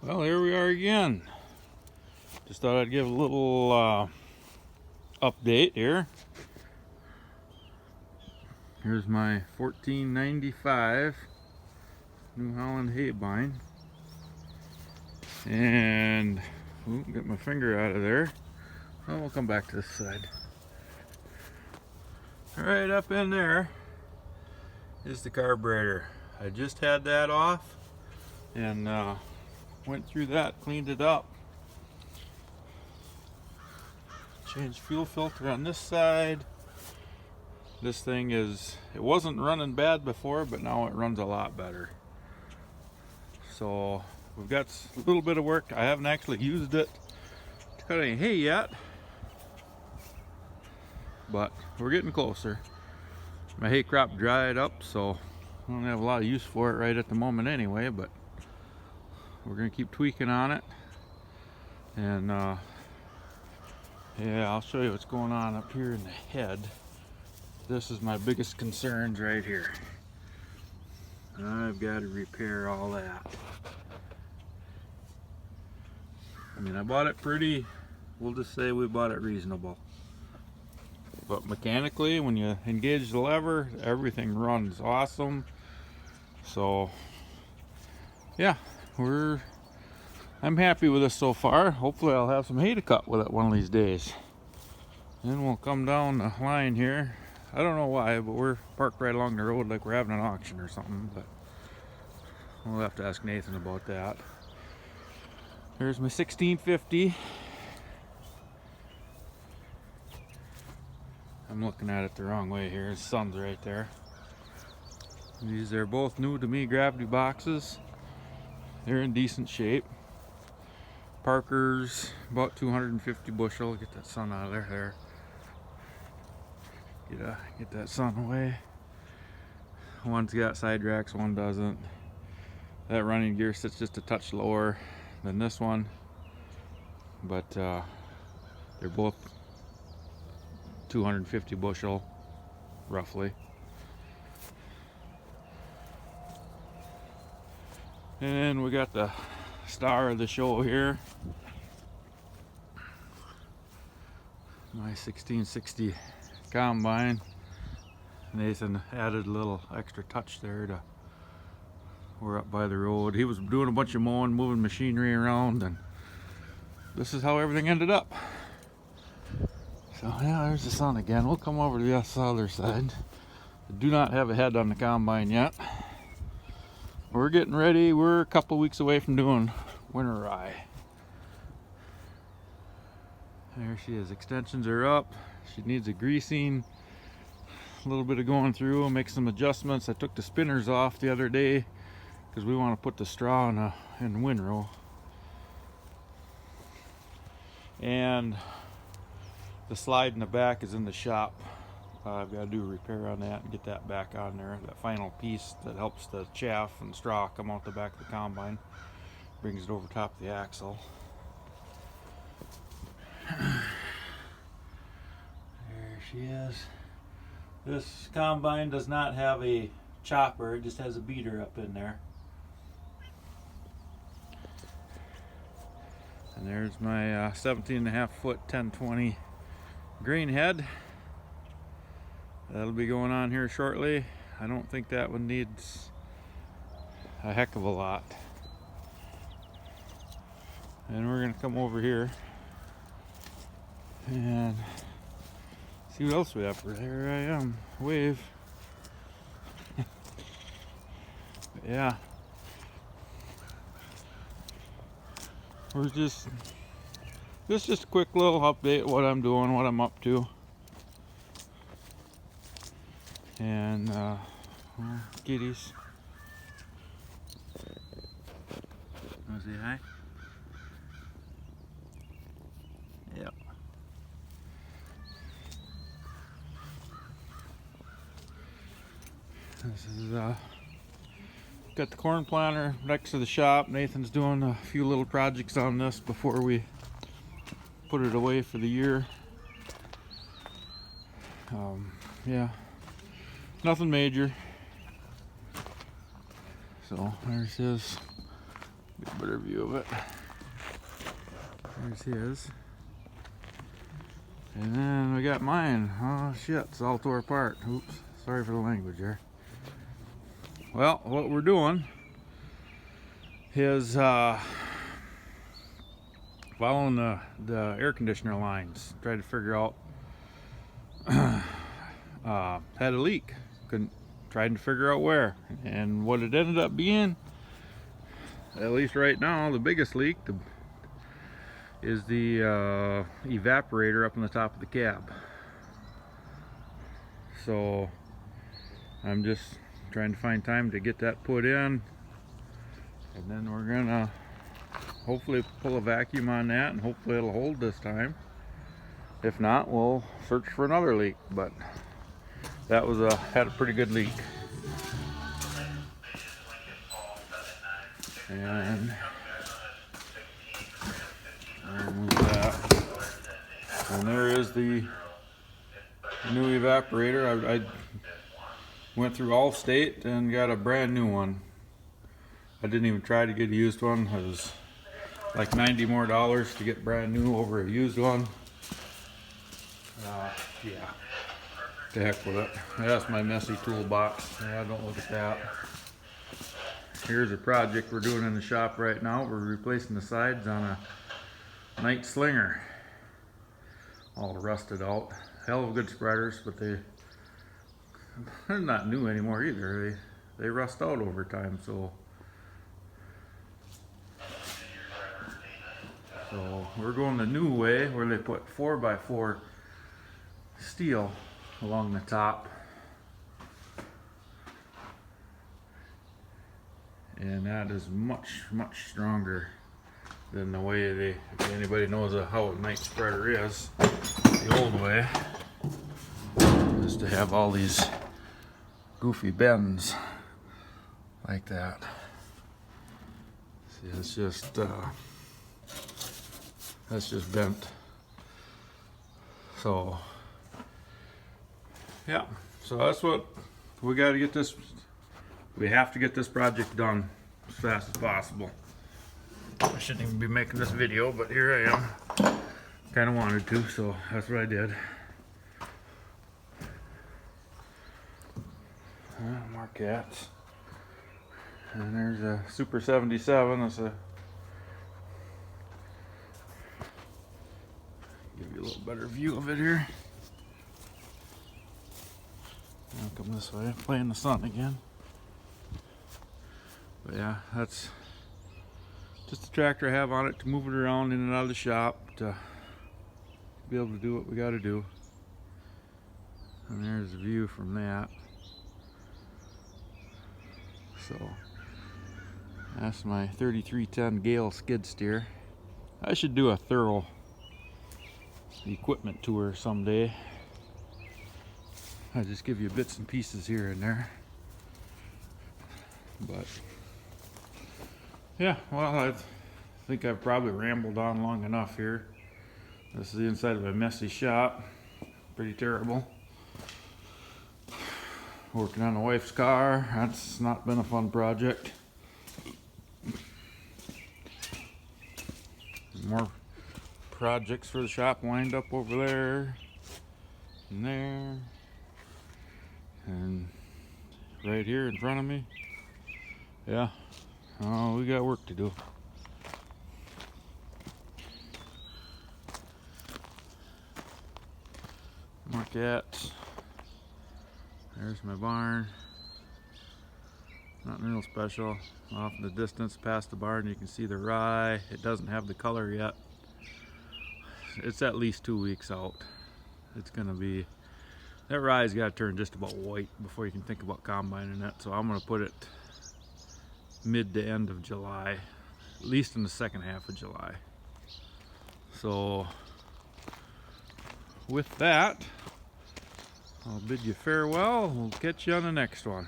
Well, here we are again. Just thought I'd give a little update here. Here's my 1495 New Holland Haybine. And, get my finger out of there. Oh, we'll come back to this side. Right up in there is the carburetor. I just had that off and went through that, cleaned it up. Changed fuel filter on this side. This thing it wasn't running bad before, but now it runs a lot better. So we've got a little bit of work. I haven't actually used it to cut any hay yet, but we're getting closer. My hay crop dried up, so I don't have a lot of use for it right at the moment anyway, but we're gonna keep tweaking on it. And yeah, I'll show you what's going on up here in the head. This is my biggest concerns right here. I've got to repair all that. I mean, I bought it we'll just say we bought it reasonable. But mechanically, when you engage the lever, everything runs awesome. So, yeah, I'm happy with this so far. Hopefully I'll have some hay to cut with it one of these days. Then we'll come down the line here. I don't know why, but we're parked right along the road like we're having an auction or something, but we'll have to ask Nathan about that. There's my 1650. I'm looking at it the wrong way here. The sun's right there. These are both new to me gravity boxes. They're in decent shape. Parker's about 250 bushel. Get that sun out of there. Get that sun away. One's got side racks, one doesn't. That running gear sits just a touch lower than this one, but they're both 250 bushel, roughly. And we got the star of the show here, my 1660 combine. Nathan added a little extra touch there. We're up by the road. He was doing a bunch of mowing, moving machinery around, and this is how everything ended up. So yeah, there's the sun again. We'll come over to the other side. I do not have a head on the combine yet. We're getting ready. We're a couple weeks away from doing winter rye. There she is. Extensions are up. She needs a greasing, a little bit of going through, make some adjustments. I took the spinners off the other day because we want to put the straw in the windrow. And the slide in the back is in the shop. I've got to do a repair on that and get that back on there. That final piece that helps the chaff and straw come out the back of the combine. Brings it over top of the axle. There she is. This combine does not have a chopper, it just has a beater up in there. And there's my 17.5 foot 1020 grain head. That'll be going on here shortly. I don't think that one needs a heck of a lot. And we're gonna come over here and see what else we have. There I am, wave. Yeah. This is just a quick little update, what I'm doing, what I'm up to. And kitties. Wanna say hi? Yep. This is got the corn planter next to the shop. Nathan's doing a few little projects on this before we put it away for the year. Yeah, nothing major. So there's his Get a better view of it. There's his. And then we got mine. Oh shit, it's all tore apart. Oops, sorry for the language there. Well, what we're doing is following the air conditioner lines. Tried to figure out, had a leak. Tried to figure out where. And what it ended up being, at least right now, the biggest leak is the evaporator up on the top of the cab. So I'm just trying to find time to get that put in, and then we're gonna hopefully pull a vacuum on that, and hopefully it'll hold this time. If not, we'll search for another leak, but that was had a pretty good leak. And remove that. And there is the new evaporator. I went through Allstate and got a brand new one. I didn't even try to get a used one. It was like $90 more to get brand new over a used one. Yeah, to heck with it. That's my messy toolbox. Yeah, don't look at that. Here's a project we're doing in the shop right now. We're replacing the sides on a Knight Slinger. All rusted out. Hell of good spreaders, but they're not new anymore either. They rust out over time, so we're going the new way, where they put 4x4 steel along the top, and that is much stronger than the way if anybody knows how a Knight spreader is. The old way is to have all these goofy bends like that. See, it's just that's just bent. So yeah, so that's what we got to get this. We have to get this project done as fast as possible. I shouldn't even be making this video, but here I am. Kind of wanted to, so that's what I did. More cats. And there's a Super 77. That's a give you a little better view of it here. I'll come this way, play in the sun again. But yeah, that's just the tractor I have on it to move it around in and out of the shop to be able to do what we got to do. And there's the view from that. So that's my 3310 Gale skid steer. I should do a thorough equipment tour someday. I just give you bits and pieces here and there. But yeah, well, I think I've probably rambled on long enough here. This is the inside of a messy shop. Pretty terrible. Working on the wife's car. That's not been a fun project. More projects for the shop lined up over there and there and right here in front of me. Yeah, we got work to do. More cats. There's my barn. Nothing real special. Off in the distance past the barn you can see the rye. It doesn't have the color yet. It's at least 2 weeks out. It's gonna be, that rye's got to turn just about white before you can think about combining it. So I'm gonna put it mid to end of July, at least in the second half of July. So with that, I'll bid you farewell. We'll catch you on the next one.